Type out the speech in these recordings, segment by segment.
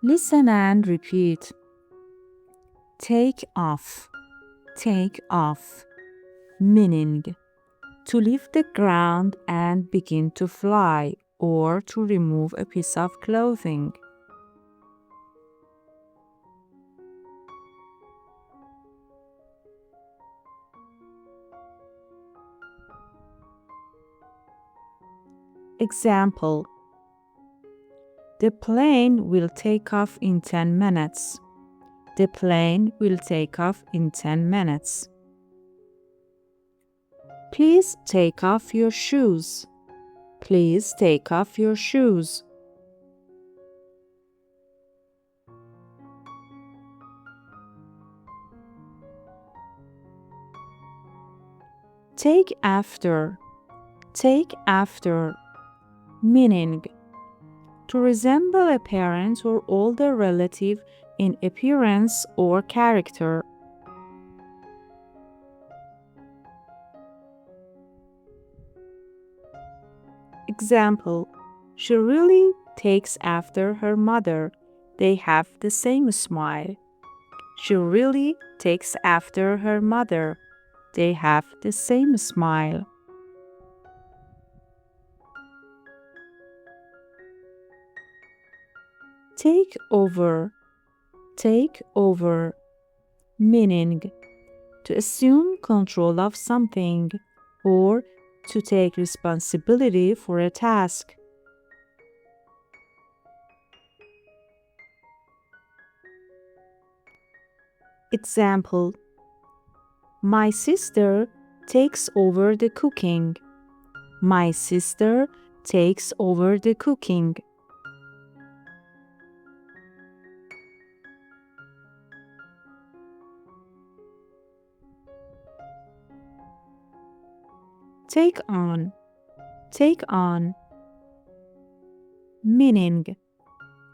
Listen and repeat. Take off. Take off. Meaning to leave the ground and begin to fly, or to remove a piece of clothing. Example: the plane will take off in 10 minutes. The plane will take off in 10 minutes. Please take off your shoes. Please take off your shoes. Take after. Take after. Meaning to resemble a parent or older relative in appearance or character. Example: she really takes after her mother. They have the same smile. She really takes after her mother. They have the same smile. Take over. Take over. Meaning to assume control of something or to take responsibility for a task. Example: my sister takes over the cooking. My sister takes over the cooking. Take on. Take on. Meaning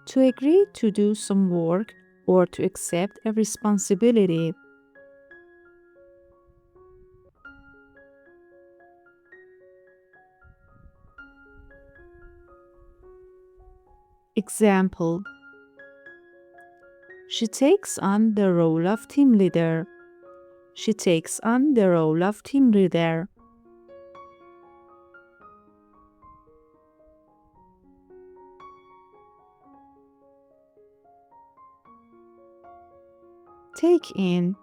to agree to do some work or to accept a responsibility. Example: she takes on the role of team leader. She takes on the role of team leader. Take in.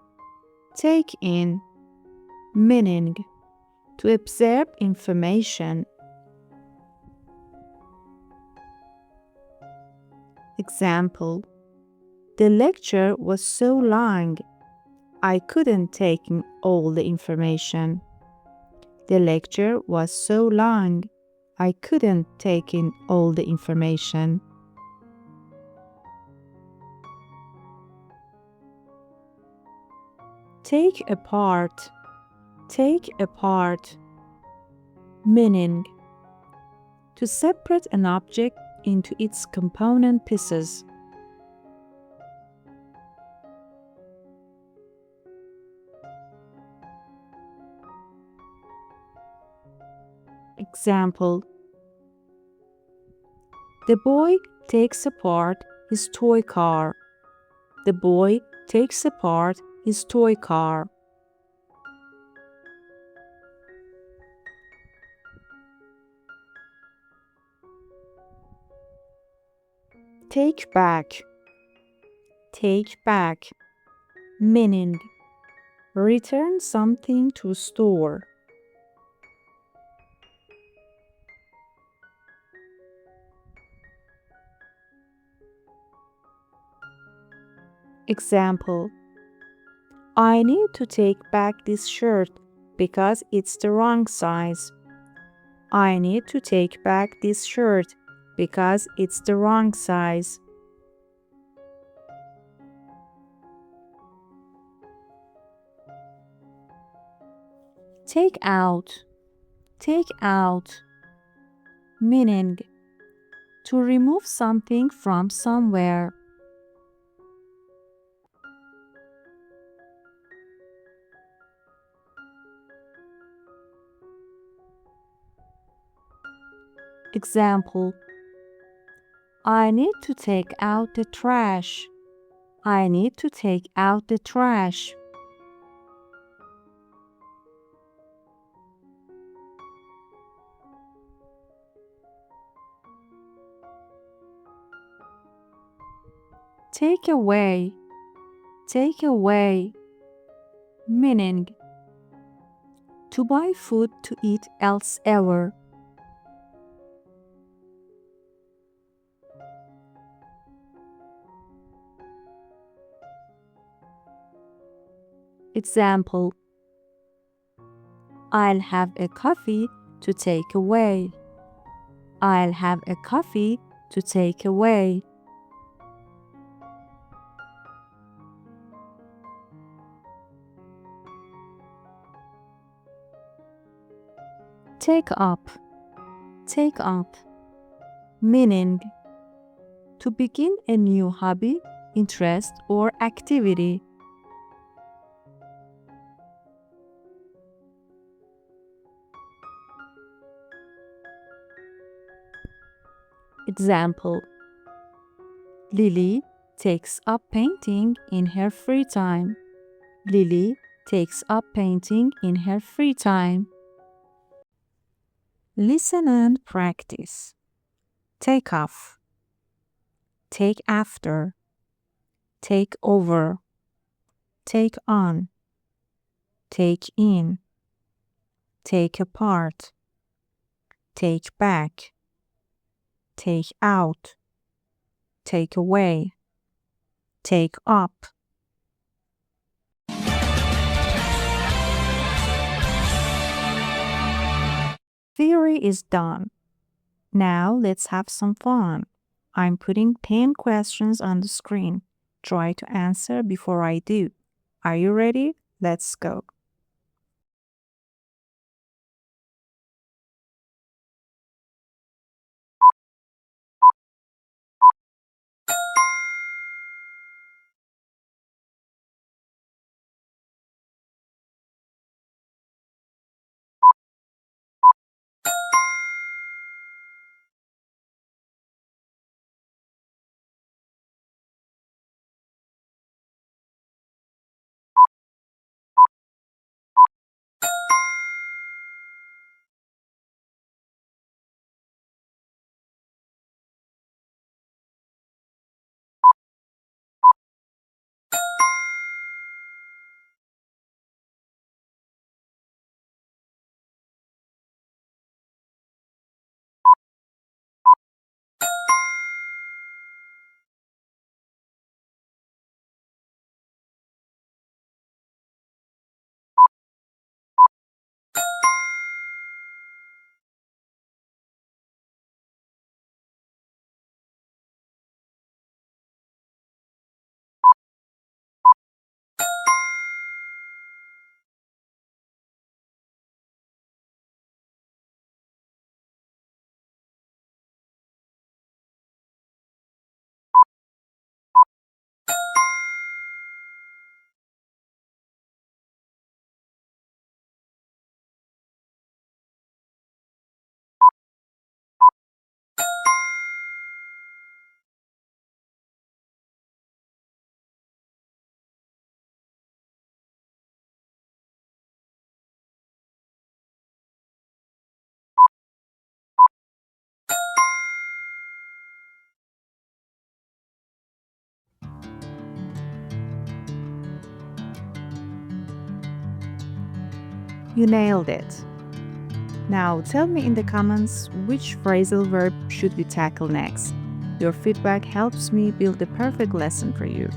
Take in. Meaning to absorb information. Example: the lecture was so long, I couldn't take in all the information. The lecture was so long, I couldn't take in all the information. Take apart. Take apart. Meaning to separate an object into its component pieces. Example: the boy takes apart his toy car. The boy takes apart his toy car. Take back. Take back. Meaning return something to store. Example: I need to take back this shirt because it's the wrong size. I need to take back this shirt because it's the wrong size. Take out. Take out. Meaning to remove something from somewhere. Example: I need to take out the trash. I need to take out the trash. Take away. Take away. Meaning to buy food to eat elsewhere. Example: I'll have a coffee to take away. I'll have a coffee to take away. Take up. Take up. Meaning to begin a new hobby, interest, or activity. Example: Lily takes up painting in her free time. Lily takes up painting in her free time. Listen and practice. Take off. Take after. Take over. Take on. Take in. Take apart. Take back. Take out. Take away. Take up. Theory is done. Now let's have some fun. I'm putting 10 questions on the screen. Try to answer before I do. Are you ready? Let's go. You nailed it. Now tell me in the comments which phrasal verb should we tackle next. Your feedback helps me build the perfect lesson for you.